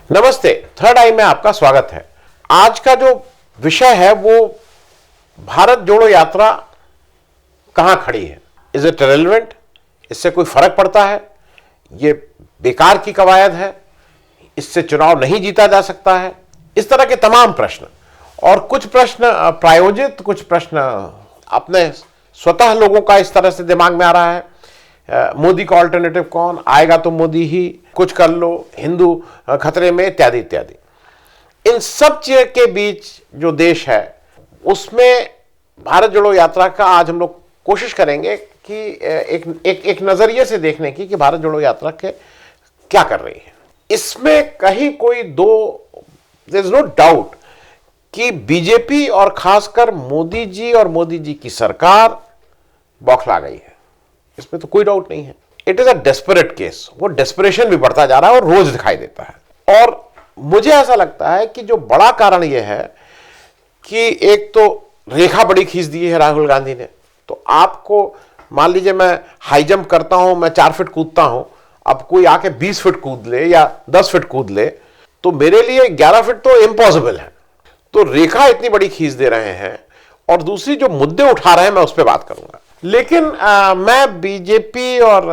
नमस्ते, थर्ड आई में आपका स्वागत है। आज का जो विषय है वो भारत जोड़ो यात्रा कहां खड़ी है। Is it relevant? इससे कोई फर्क पड़ता है? ये बेकार की कवायद है? इससे चुनाव नहीं जीता जा सकता है? इस तरह के तमाम प्रश्न, और कुछ प्रश्न प्रायोजित, कुछ प्रश्न अपने स्वतः लोगों का इस तरह से दिमाग में आ रहा है। मोदी का ऑल्टरनेटिव कौन आएगा? तो मोदी ही, कुछ कर लो, हिंदू खतरे में, इत्यादि इत्यादि। इन सब चीज के बीच जो देश है उसमें भारत जोड़ो यात्रा का आज हम लोग कोशिश करेंगे कि एक नजरिए से देखने की कि भारत जोड़ो यात्रा के क्या कर रही है। इसमें कहीं कोई देयर इज नो डाउट कि बीजेपी और खासकर मोदी जी और मोदी जी की सरकार बौखला गई है। इसमें तो कोई डाउट नहीं है। It is a desperate case. वो डेस्परेशन भी बढ़ता जा रहा है और रोज दिखाई देता है। और मुझे ऐसा लगता है कि जो बड़ा कारण यह है कि एक तो रेखा बड़ी खींच दी है राहुल गांधी ने। तो आपको मान लीजिए मैं हाई जंप करता हूं, मैं 4 फीट कूदता हूं, अब कोई आके 20 फीट कूद ले या 10 फीट कूद ले तो मेरे लिए 11 फीट तो इम्पॉसिबल है। तो रेखा इतनी बड़ी खींच दे रहे हैं। और दूसरी जो मुद्दे उठा रहे हैं मैं उस पर बात करूंगा। लेकिन मैं बीजेपी और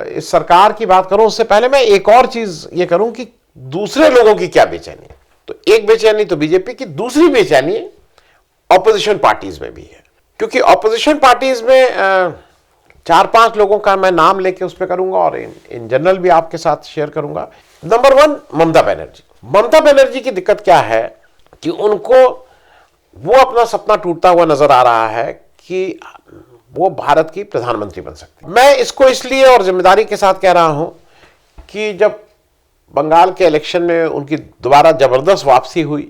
इस सरकार की बात करूं उससे पहले मैं एक और चीज ये करूं कि दूसरे लोगों की क्या बेचैनी है। तो एक बेचैनी तो बीजेपी की, दूसरी बेचैनी ऑपोजिशन पार्टीज में भी है। क्योंकि ऑपोजिशन पार्टीज में 4-5 लोगों का मैं नाम लेके उस पर करूंगा और इन जनरल भी आपके साथ शेयर करूंगा। नंबर 1, ममता बनर्जी। ममता बनर्जी की दिक्कत क्या है कि उनको वो अपना सपना टूटता हुआ नजर आ रहा है कि वो भारत की प्रधानमंत्री बन सकती है। मैं इसको इसलिए और जिम्मेदारी के साथ कह रहा हूं कि जब बंगाल के इलेक्शन में उनकी दोबारा जबरदस्त वापसी हुई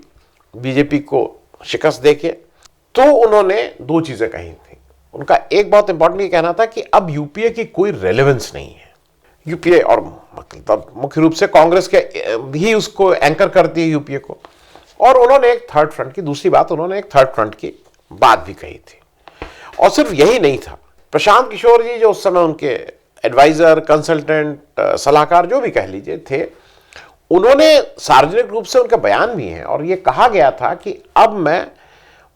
बीजेपी को शिकस्त देके, तो उन्होंने 2 चीजें कही थी। उनका एक बहुत इंपॉर्टेंट कहना था कि अब यूपीए की कोई रेलेवेंस नहीं है। यूपीए और मतलब मुख्य रूप से कांग्रेस के भी उसको एंकर करती है यूपीए को। और उन्होंने एक थर्ड फ्रंट की, दूसरी बात उन्होंने एक थर्ड फ्रंट की बात भी कही थी। और सिर्फ यही नहीं था, प्रशांत किशोर जी जो उस समय उनके एडवाइजर, कंसल्टेंट, सलाहकार जो भी कह लीजिए थे, उन्होंने सार्वजनिक रूप से उनका बयान भी है और यह कहा गया था कि अब मैं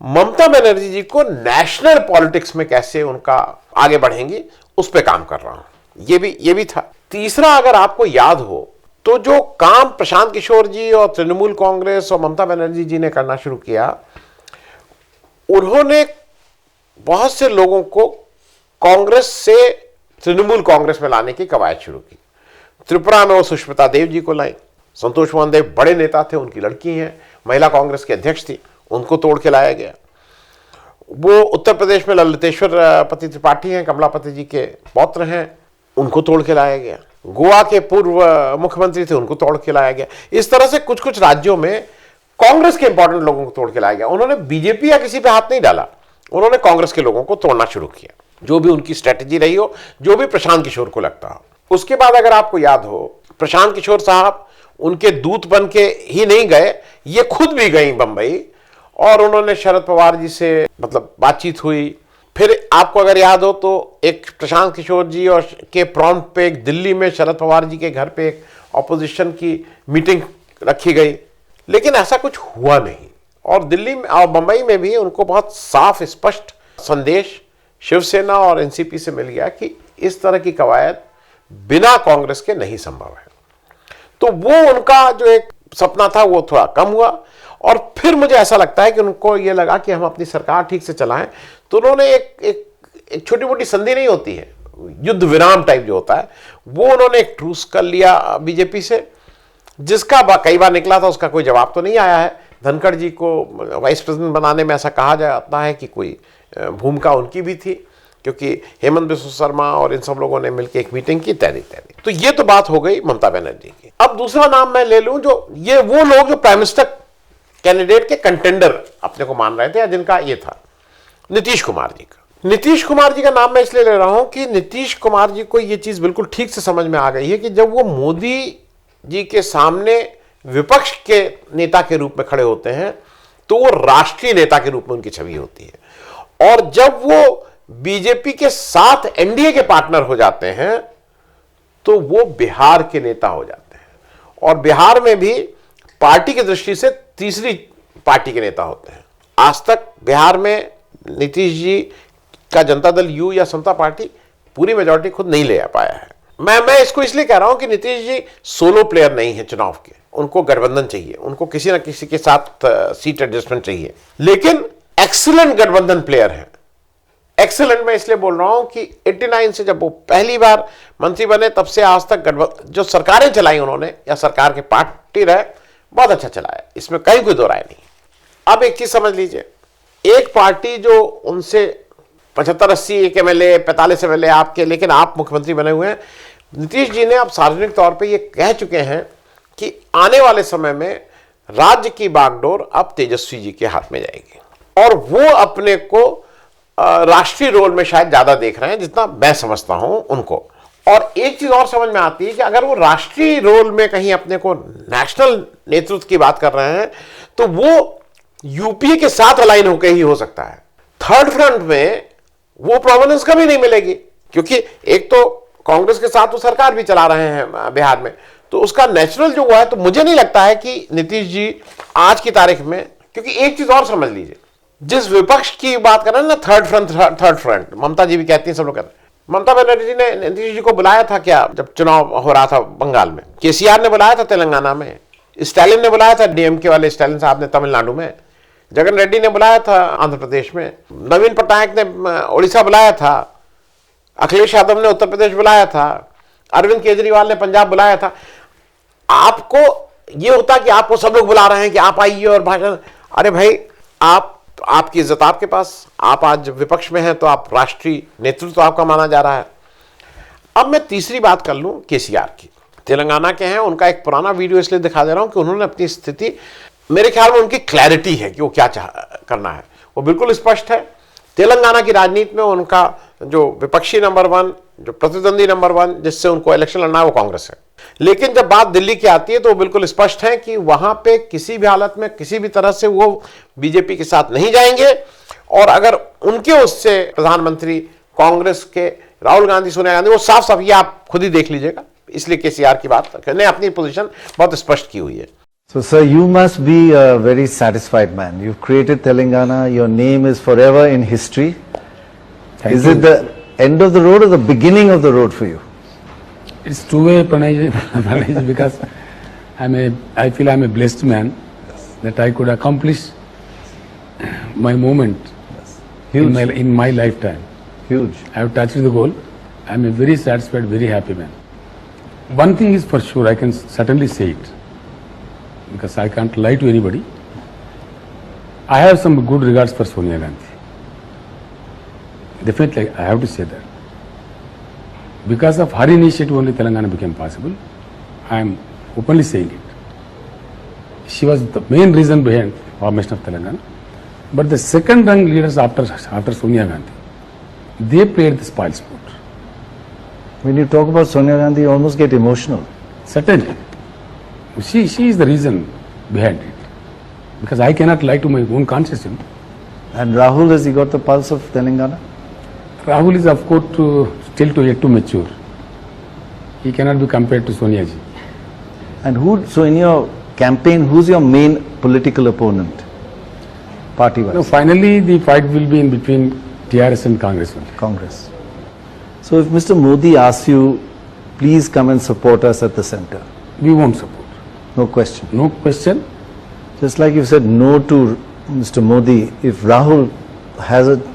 ममता बनर्जी जी को नेशनल पॉलिटिक्स में कैसे उनका आगे बढ़ेंगी उस पर काम कर रहा हूं। ये भी था। तीसरा, अगर आपको याद हो तो जो काम प्रशांत किशोर जी और तृणमूल कांग्रेस और ममता बनर्जी जी ने करना शुरू किया, उन्होंने बहुत से लोगों को कांग्रेस से तृणमूल कांग्रेस में लाने की कवायद शुरू की। त्रिपुरा में वो सुष्मिता देव जी को लाई। संतोष मोहन देव बड़े नेता थे, उनकी लड़की हैं, महिला कांग्रेस की अध्यक्ष थी, उनको तोड़ के लाया गया। वो उत्तर प्रदेश में ललितेश्वर पति त्रिपाठी हैं, कमलापति जी के पौत्र हैं, उनको तोड़ के लाया गया। गोवा के पूर्व मुख्यमंत्री थे, उनको तोड़ के लाया गया। इस तरह से कुछ कुछ राज्यों में कांग्रेस के इंपॉर्टेंट लोगों को तोड़ के लाया गया। उन्होंने बीजेपी या किसी पे हाथ नहीं डाला, उन्होंने कांग्रेस के लोगों को तोड़ना शुरू किया, जो भी उनकी स्ट्रेटेजी रही हो, जो भी प्रशांत किशोर को लगता हो। उसके बाद अगर आपको याद हो, प्रशांत किशोर साहब उनके दूत बन के ही नहीं गए, ये खुद भी गई बंबई और उन्होंने शरद पवार जी से मतलब बातचीत हुई। फिर आपको अगर याद हो तो एक प्रशांत किशोर जी और के प्रॉम्प्ट पे एक दिल्ली में शरद पवार जी के घर पे एक ऑपोजिशन की मीटिंग रखी गई, लेकिन ऐसा कुछ हुआ नहीं। और दिल्ली में और बंबई में भी उनको बहुत साफ स्पष्ट संदेश शिवसेना और एनसीपी से मिल गया कि इस तरह की कवायद बिना कांग्रेस के नहीं संभव है। तो वो उनका जो एक सपना था वो थोड़ा कम हुआ। और फिर मुझे ऐसा लगता है कि उनको ये लगा कि हम अपनी सरकार ठीक से चलाएं, तो उन्होंने एक छोटी मोटी संधि नहीं होती है, युद्ध विराम टाइप जो होता है, वो उन्होंने एक ट्रूस कर लिया बीजेपी से, जिसका कई बार निकला था, उसका कोई जवाब तो नहीं आया है। धनखड़ जी को वाइस प्रेसिडेंट बनाने में ऐसा कहा जाता है कि कोई भूमिका उनकी भी थी, क्योंकि हेमंत बिस्वा शर्मा और इन सब लोगों ने मिलकर एक मीटिंग की, इत्यादि इत्यादि। तो ये तो बात हो गई ममता बनर्जी की। अब दूसरा नाम मैं ले लूं, जो ये वो लोग जो प्राइम मिनिस्टर कैंडिडेट के कंटेंडर अपने को मान रहे थे, या जिनका ये था, नीतीश कुमार जी का। नीतीश कुमार जी का नाम मैं इसलिए ले रहा हूं कि नीतीश कुमार जी को ये चीज बिल्कुल ठीक से समझ में आ गई है कि जब वो मोदी जी के सामने विपक्ष के नेता के रूप में खड़े होते हैं तो वो राष्ट्रीय नेता के रूप में उनकी छवि होती है। और जब वो बीजेपी के साथ एनडीए के पार्टनर हो जाते हैं तो वो बिहार के नेता हो जाते हैं। और बिहार में भी पार्टी की दृष्टि से तीसरी पार्टी के नेता होते हैं। आज तक बिहार में नीतीश जी का जनता दल यू या समता पार्टी पूरी मेजॉरिटी खुद नहीं ले आ पाया है। मैं इसको इसलिए कह रहा हूं कि नीतीश जी सोलो प्लेयर नहीं है चुनाव के, उनको गठबंधन चाहिए, उनको किसी ना किसी के साथ सीट एडजस्टमेंट चाहिए, लेकिन एक्सीलेंट गठबंधन प्लेयर है। एक्सीलेंट मैं इसलिए बोल रहा हूं कि 89 से जब वो पहली बार मंत्री बने तब से आज तक जो सरकारें चलाई उन्होंने या सरकार के पार्टी रहे, बहुत अच्छा चलाया, इसमें कहीं कोई दो राय नहीं। अब एक चीज समझ लीजिए, एक पार्टी जो उनसे 75-80 एक एमएलए 45 एमएलए आपके, लेकिन आप मुख्यमंत्री बने हुए हैं। नीतीश जी ने अब सार्वजनिक तौर पे ये कह चुके हैं कि आने वाले समय में राज्य की बागडोर अब तेजस्वी जी के हाथ में जाएगी, और वो अपने को राष्ट्रीय रोल में शायद ज्यादा देख रहे हैं जितना मैं समझता हूं उनको। और एक चीज और समझ में आती है कि अगर वो राष्ट्रीय रोल में कहीं अपने को नेशनल नेतृत्व की बात कर रहे हैं तो वो यूपीए के साथ अलाइन होकर ही हो सकता है। थर्ड फ्रंट में वो प्रोमिनेंस कभी नहीं मिलेगी, क्योंकि एक तो कांग्रेस के साथ वो सरकार भी चला रहे हैं बिहार में, तो उसका नेचुरल जो हुआ है, तो मुझे नहीं लगता है कि नीतीश जी आज की तारीख में, क्योंकि एक चीज और समझ लीजिए, जिस विपक्ष की बात कर रहे हैं ना, थर्ड फ्रंट ममता जी भी कहती हैं, सब लोग कहते हैं। ममता बनर्जी ने नीतीश जी को बुलाया था क्या जब चुनाव हो रहा था बंगाल में, केसीआर ने बुलाया था तेलंगाना में, स्टालिन ने बुलाया था डीएमके वाले स्टालिन साहब ने तमिलनाडु में, जगन रेड्डी ने बुलाया था आंध्र प्रदेश में, नवीन पटनायक ने उड़ीसा बुलाया था, अखिलेश यादव ने उत्तर प्रदेश बुलाया था, अरविंद केजरीवाल ने पंजाब बुलाया था। आपको ये होता कि आपको सब लोग बुला रहे हैं कि आप आइए और भाषण, अरे भाई आपकी इज्जत आपके पास, आप आज विपक्ष में हैं तो आप राष्ट्रीय नेतृत्व तो आपका माना जा रहा है। अब मैं तीसरी बात कर लूं केसीआर की, तेलंगाना के हैं, उनका एक पुराना वीडियो इसलिए दिखा दे रहा हूं कि उन्होंने अपनी स्थिति, मेरे ख्याल में उनकी क्लैरिटी है कि वो क्या करना है, वो बिल्कुल स्पष्ट है। तेलंगाना की राजनीति में उनका जो विपक्षी नंबर 1, जो प्रतिद्वंदी नंबर 1 जिससे उनको इलेक्शन लड़ना है, वो कांग्रेस है। लेकिन जब बात दिल्ली की आती है तो वो बिल्कुल स्पष्ट है कि वहां पे किसी भी हालत में किसी भी तरह से वो बीजेपी के साथ नहीं जाएंगे, और अगर उनके उससे प्रधानमंत्री कांग्रेस के राहुल गांधी, सोनिया गांधी, वो साफ साफ ये आप खुद ही देख लीजिएगा, इसलिए केसीआर की बात ने अपनी पोजीशन बहुत स्पष्ट की हुई है। So, sir, you must be a very satisfied man. You've created Telangana. Your name is forever in history. Is it the end of the road or the beginning of the road for you? It's two-way pronunciation because I feel I'm a blessed man that I could accomplish my moment in my lifetime. Huge. I have touched the goal. I'm a very satisfied, very happy man. One thing is for sure, I can certainly say it, because I can't lie to anybody. I have some good regards for Sonia Gandhi. Definitely, I have to say that. Because of her initiative only Telangana became possible. I am openly saying it. She was the main reason behind formation of Telangana. But the second rung leaders after Sonia Gandhi, they played the spoil sport. When you talk about Sonia Gandhi, you almost get emotional. Certainly. She is the reason behind it. Because I cannot lie to my own conscience. And Rahul, has he got the pulse of Telangana? Rahul is, of course, still yet to mature. He cannot be compared to Sonia ji. And so in your campaign, who's your main political opponent? Party-wise? No, finally, the fight will be in between TRS and Congress only. Congress. So if Mr. Modi asks you, please come and support us at the center, We won't support. no question. No question. Just like you said no to Mr. Modi, if Rahul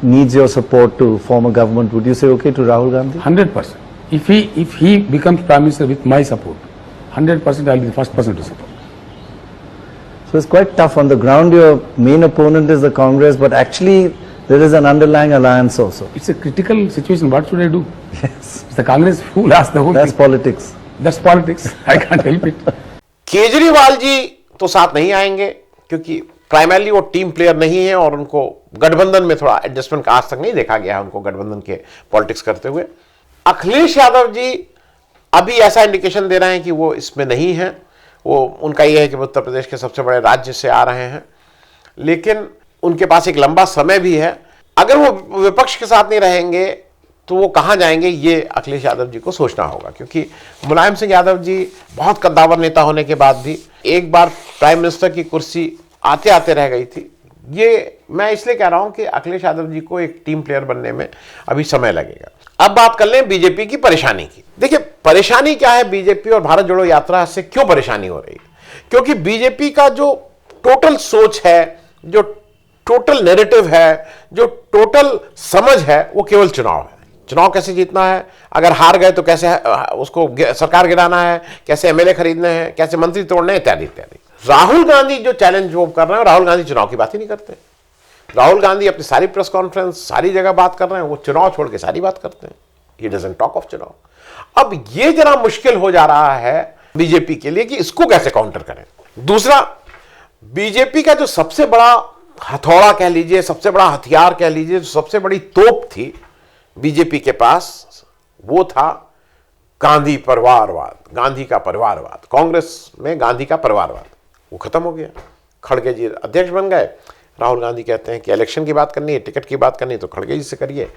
needs your support to form a government, would you say okay to Rahul Gandhi? 100%. If he becomes Prime Minister with my support, 100% I'll be the first person to support. So it's quite tough. On the ground, your main opponent is the Congress, but actually there is an underlying alliance also. It's a critical situation. What should I do? Yes. It's the Congress who lost the whole That's thing. politics. That's politics. I can't help it. Kejriwal ji तो साथ नहीं आएंगे क्योंकि primarily वो team player नहीं है और उनको गठबंधन में थोड़ा एडजस्टमेंट आज तक नहीं देखा गया है उनको गठबंधन के पॉलिटिक्स करते हुए। अखिलेश यादव जी अभी ऐसा इंडिकेशन दे रहे हैं कि वो इसमें नहीं है, वो उनका ये है कि वो उत्तर प्रदेश के सबसे बड़े राज्य से आ रहे हैं, लेकिन उनके पास एक लंबा समय भी है। अगर वो विपक्ष के साथ नहीं रहेंगे तो वो कहाँ जाएंगे, ये अखिलेश यादव जी को सोचना होगा, क्योंकि मुलायम सिंह यादव जी बहुत कद्दावर नेता होने के बाद भी एक बार प्राइम मिनिस्टर की कुर्सी आते आते रह गई थी। ये मैं इसलिए कह रहा हूं कि अखिलेश यादव जी को एक टीम प्लेयर बनने में अभी समय लगेगा। अब बात कर लें बीजेपी की परेशानी की। देखिए, परेशानी क्या है बीजेपी और भारत जोड़ो यात्रा से क्यों परेशानी हो रही है? क्योंकि बीजेपी का जो टोटल सोच है, जो टोटल नैरेटिव है, जो टोटल समझ है, वो केवल चुनाव है। चुनाव कैसे जीतना है, अगर हार गए तो कैसे उसको सरकार गिराना है, कैसे एमएलए खरीदने हैं, कैसे मंत्री तोड़ने, इत्यादि इत्यादि। राहुल गांधी जो चैलेंज वो कर रहे हैं, राहुल गांधी चुनाव की बात ही नहीं करते। राहुल गांधी अपनी सारी प्रेस कॉन्फ्रेंस सारी जगह बात कर रहे हैं, वो चुनाव छोड़ के सारी बात करते हैं। ही डजंट टॉक ऑफ चुनाव। अब ये जरा मुश्किल हो जा रहा है बीजेपी के लिए कि इसको कैसे काउंटर करें। दूसरा, बीजेपी का जो सबसे बड़ा हथौड़ा कह लीजिए, सबसे बड़ा हथियार कह लीजिए, जो सबसे बड़ी तोप थी बीजेपी के पास, वो था गांधी परिवारवाद, गांधी का परिवारवाद। कांग्रेस में गांधी का परिवारवाद वो खत्म हो गया। खड़गे जी अध्यक्ष बन गए। राहुल गांधी कहते हैं कि इलेक्शन की बात करनी है, टिकट की बात करनी है तो खड़गे जी से करिए,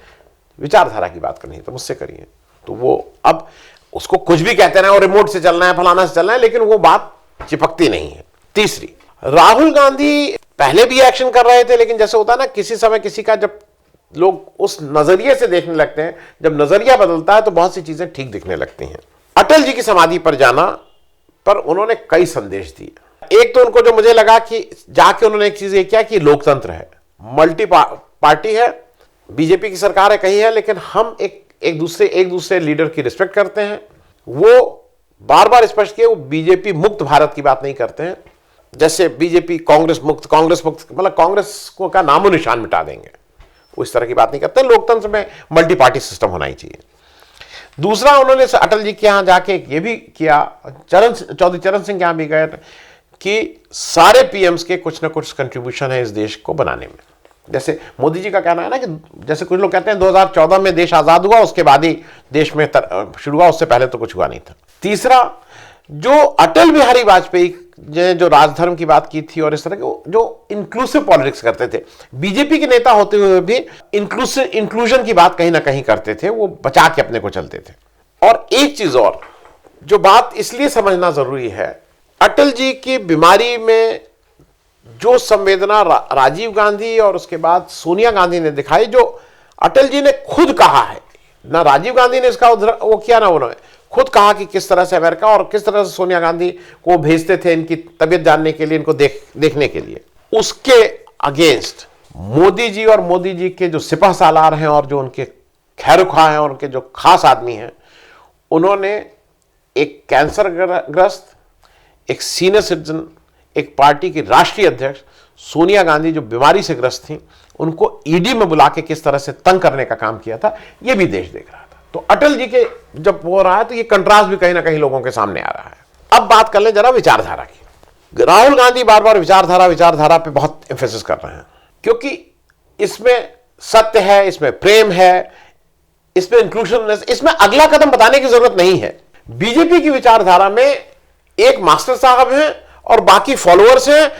विचारधारा की बात करनी है तो मुझसे करिए। तो वो अब उसको कुछ भी कहते रहे, और रिमोट से चलना है, फलाना से चलना है, लेकिन वो बात चिपकती नहीं है। तीसरी, राहुल गांधी पहले भी एक्शन कर रहे थे, लेकिन जैसे होता है ना, किसी समय किसी का जब लोग उस नजरिए से देखने लगते हैं, जब नजरिया बदलता है तो बहुत सी चीजें ठीक दिखने लगती हैं। अटल जी की समाधि पर जाना पर उन्होंने कई संदेश दिए। एक तो उनको जो मुझे लगा कि जाके उन्होंने एक चीज ये किया कि लोकतंत्र है, मल्टी पार्टी है, बीजेपी की सरकार है कहीं है, लेकिन हम एक दूसरे लीडर की रिस्पेक्ट करते हैं। वो बार बार स्पष्ट किए, वो बीजेपी मुक्त भारत की बात नहीं करते हैं। जैसे बीजेपी कांग्रेस मुक्त मतलब कांग्रेस को का नामो निशान मिटा देंगे, वो इस तरह की बात नहीं करते। लोकतंत्र में मल्टी पार्टी सिस्टम होना ही चाहिए। दूसरा, उन्होंने अटल जी के यहां जाके ये भी किया, चौधरी चरण सिंह के यहां भी गए कि सारे पीएम्स के कुछ ना कुछ कंट्रीब्यूशन है इस देश को बनाने में। जैसे मोदी जी का कहना है ना कि जैसे कुछ लोग कहते हैं 2014 में देश आजाद हुआ, उसके बाद ही देश में शुरू हुआ, उससे पहले तो कुछ हुआ नहीं था। तीसरा, जो अटल बिहारी वाजपेयी जो राजधर्म की बात की थी और इस तरह के जो इंक्लूसिव पॉलिटिक्स करते थे, बीजेपी के नेता होते हुए भी इंक्लूजन की बात कहीं ना कहीं करते थे, वो बचा के अपने को चलते थे। और एक चीज और जो बात इसलिए समझना जरूरी है, अटल जी की बीमारी में जो संवेदना राजीव गांधी और उसके बाद सोनिया गांधी ने दिखाई, जो अटल जी ने खुद कहा है, ना राजीव गांधी ने इसका वो किया ना उन्होंने खुद कहा कि किस तरह से अमेरिका और किस तरह से सोनिया गांधी को भेजते थे इनकी तबीयत जानने के लिए, इनको देखने के लिए। उसके अगेंस्ट मोदी जी और मोदी जी के जो सिपह सालार हैं और जो उनके खैरुखा हैं और उनके जो खास आदमी हैं, उन्होंने एक कैंसर ग्रस्त, एक सीनियर सिटीजन, एक पार्टी की राष्ट्रीय अध्यक्ष सोनिया गांधी जो बीमारी से ग्रस्त थी, उनको ईडी में बुला के किस तरह से तंग करने का काम किया था, यह भी देश देख रहा था। तो अटल जी के जब हो रहा है तो ये कंट्रास्ट भी कहीं ना कहीं लोगों के सामने आ रहा है। अब बात कर लें जरा विचारधारा की। राहुल गांधी बार बार विचारधारा पे बहुत एम्फेसिस कर रहे हैं, क्योंकि इसमें सत्य है, इसमें प्रेम है, इसमें इंक्लूसिवनेस, इसमें अगला कदम बताने की जरूरत नहीं है। बीजेपी की विचारधारा में एक मास्टर साहब हैं और बाकी फॉलोअर्स हैं।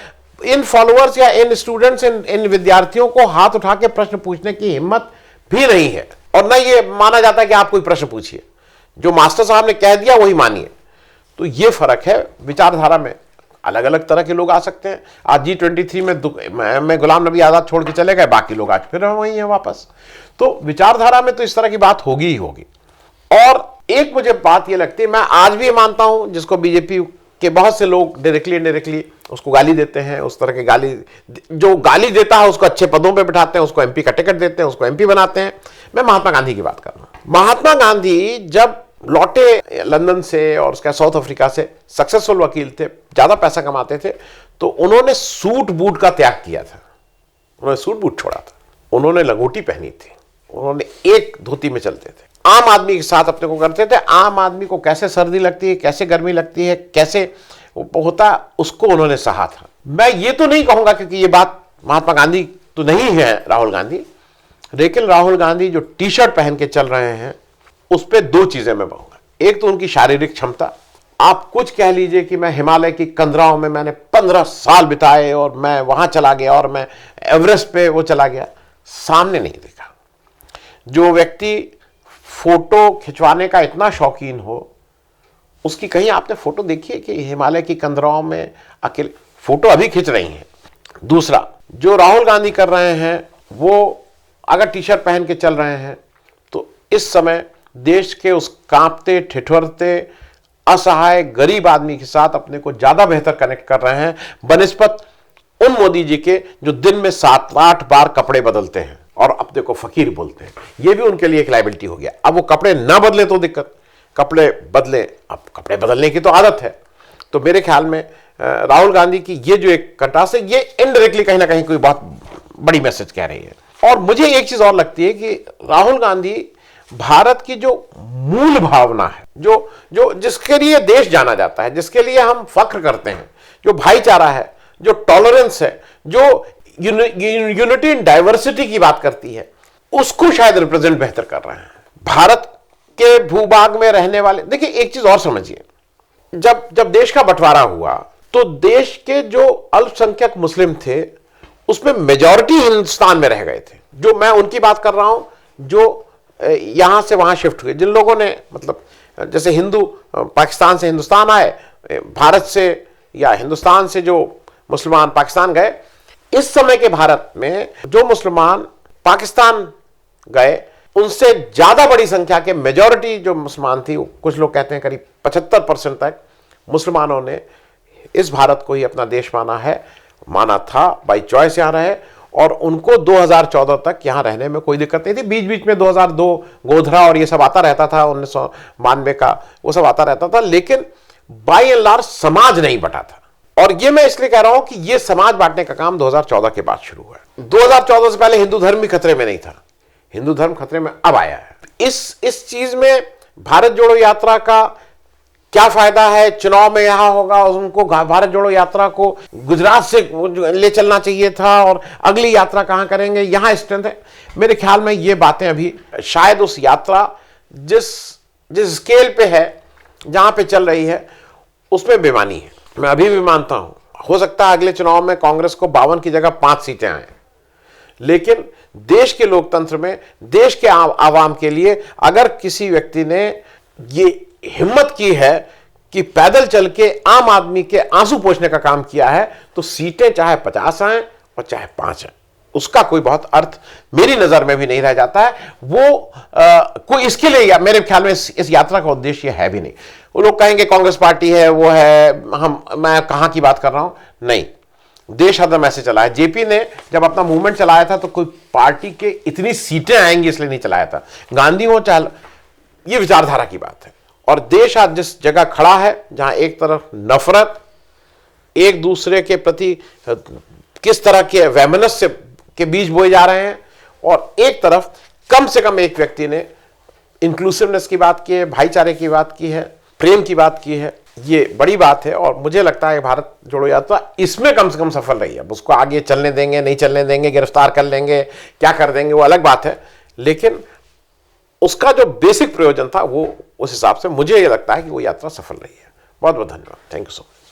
इन फॉलोअर्स या इन स्टूडेंट्स, इन विद्यार्थियों को हाथ उठा के प्रश्न पूछने की हिम्मत भी नहीं है, और न ये माना जाता है कि आप कोई प्रश्न पूछिए, जो मास्टर साहब ने कह दिया वही मानिए। तो ये फर्क है विचारधारा में। अलग अलग तरह के लोग आ सकते हैं। आज G23 में गुलाम नबी आजाद छोड़ के चले गए, बाकी लोग आज फिर वही हैं वापस। तो विचारधारा में तो इस तरह की बात होगी ही होगी। और एक मुझे बात ये लगती है, मैं आज भी मानता हूं, जिसको बीजेपी के बहुत से लोग डायरेक्टली इनडायरेक्टली उसको गाली देते हैं, उस तरह के जो गाली देता है उसको अच्छे पदों पे बिठाते हैं, उसको एमपी का टिकट देते हैं, उसको एमपी बनाते हैं। मैं महात्मा गांधी की बात कर रहा हूं। महात्मा गांधी जब लौटे लंदन से और उसका साउथ अफ्रीका से, सक्सेसफुल वकील थे, ज्यादा पैसा कमाते थे, तो उन्होंने सूट बूट का त्याग किया था। उन्होंने सूट बूट छोड़ा था, उन्होंने लंगोटी पहनी थी, उन्होंने एक धोती में चलते थे, आम आदमी के साथ अपने को करते थे। आम आदमी को कैसे सर्दी लगती है, कैसे गर्मी लगती है, कैसे होता, उसको उन्होंने सहा था। मैं ये तो नहीं कहूंगा, क्योंकि ये बात महात्मा गांधी तो नहीं है राहुल गांधी, लेकिन राहुल गांधी जो टी शर्ट पहन के चल रहे हैं, उस पर दो चीजें मैं कहूंगा। एक तो उनकी शारीरिक क्षमता। आप कुछ कह लीजिए कि मैं हिमालय की कंदराओं में मैंने 15 साल बिताए और मैं वहां चला गया और मैं एवरेस्ट पे वो चला गया, सामने नहीं देखा। जो व्यक्ति फोटो खिंचवाने का इतना शौकीन हो, उसकी कहीं आपने फोटो देखी है कि हिमालय की कंदराओं में अकेले? फोटो अभी खींच रही हैं। दूसरा, जो राहुल गांधी कर रहे हैं वो अगर टी शर्ट पहन के चल रहे हैं तो इस समय देश के उस कांपते ठिठुरते असहाय गरीब आदमी के साथ अपने को ज्यादा बेहतर कनेक्ट कर रहे हैं बनिस्बत उन मोदी जी के जो दिन में 7-8 बार कपड़े बदलते हैं और अपने को फकीर बोलते हैं। ये भी उनके लिए एक लाइबिलिटी हो गया। अब वो कपड़े ना बदले तो दिक्कत, कपड़े बदले, अब कपड़े बदलने की तो आदत है। तो मेरे ख्याल में राहुल गांधी की ये जो एक कंट्रास्ट है, ये इनडायरेक्टली कहीं ना कहीं कोई बहुत बड़ी मैसेज कह रही है। और मुझे एक चीज और लगती है कि राहुल गांधी भारत की जो मूल भावना है, जो जिसके लिए देश जाना जाता है, जिसके लिए हम फख्र करते हैं, जो भाईचारा है, जो टॉलरेंस है, जो यूनिटी इन डाइवर्सिटी की बात करती है, उसको शायद रिप्रेजेंट बेहतर कर रहे हैं। भारत के भूभाग में रहने वाले, देखिए एक चीज और समझिए, जब देश का बंटवारा हुआ तो देश के जो अल्पसंख्यक मुस्लिम थे उसमें मेजॉरिटी हिंदुस्तान में रह गए थे। जो मैं उनकी बात कर रहा हूं जो यहां से वहां शिफ्ट हुए, जिन लोगों ने मतलब जैसे हिंदू पाकिस्तान से हिंदुस्तान आए, भारत से या हिंदुस्तान से जो मुसलमान पाकिस्तान गए, इस समय के भारत में जो मुसलमान पाकिस्तान गए उनसे ज्यादा बड़ी संख्या के मेजॉरिटी जो मुसलमान थी, कुछ लोग कहते हैं करीब 75% तक मुसलमानों ने इस भारत को ही अपना देश माना था, बाई चॉइस यहां रहे और उनको 2014 तक यहां रहने में कोई दिक्कत नहीं थी। बीच बीच में 2002 गोधरा और ये सब आता रहता था, 1992 का वो सब आता रहता था, लेकिन बाई एंड लार्ज समाज नहीं बटा था। और ये मैं इसलिए कह रहा हूं कि ये समाज बांटने का काम 2014 के बाद शुरू हुआ है। 2014 से पहले हिंदू धर्म भी खतरे में नहीं था, हिंदू धर्म खतरे में अब आया है। इस चीज में भारत जोड़ो यात्रा का क्या फायदा है? चुनाव में यहां होगा, उनको भारत जोड़ो यात्रा को गुजरात से ले चलना चाहिए था और अगली यात्रा कहां करेंगे, यहां स्ट्रेंथ है। मेरे ख्याल में ये बातें अभी शायद उस यात्रा जिस स्केल पे है, जहां पे चल रही है, उसमें बेमानी है। मैं अभी भी मानता हूं, हो सकता है अगले चुनाव में कांग्रेस को 52 की जगह 5 सीटें आए, लेकिन देश के लोकतंत्र में, देश के आवाम के लिए अगर किसी व्यक्ति ने ये हिम्मत की है कि पैदल चल के आम आदमी के आंसू पोंछने का काम किया है, तो सीटें चाहे 50 आए और चाहे 5 आए, उसका कोई बहुत अर्थ मेरी नजर में भी नहीं रह जाता है। वो कोई इसके लिए, या मेरे ख्याल में इस यात्रा का उद्देश्य है भी नहीं। वो लोग कहेंगे कांग्रेस पार्टी है, वो है, मैं कहां की बात कर रहा हूं, नहीं, देश हरदम ऐसे चला है। जेपी ने जब अपना मूवमेंट चलाया था तो कोई पार्टी के इतनी सीटें आएंगी इसलिए नहीं चलाया था। गांधी हो चाहे, ये विचारधारा की बात है। और देश आज जिस जगह खड़ा है, जहां एक तरफ नफरत, एक दूसरे के प्रति किस तरह के वैमनस्य के बीज बोए जा रहे हैं, और एक तरफ कम से कम एक व्यक्ति ने इंक्लूसिवनेस की बात की है, भाईचारे की बात की है, प्रेम की बात की है, ये बड़ी बात है। और मुझे लगता है भारत जोड़ो यात्रा इसमें कम से कम सफल रही है। अब उसको आगे चलने देंगे, नहीं चलने देंगे, गिरफ्तार कर लेंगे, क्या कर देंगे, वो अलग बात है, लेकिन उसका जो बेसिक प्रयोजन था वो उस हिसाब से मुझे ये लगता है कि वो यात्रा सफल रही है। बहुत बहुत धन्यवाद। Thank you so much.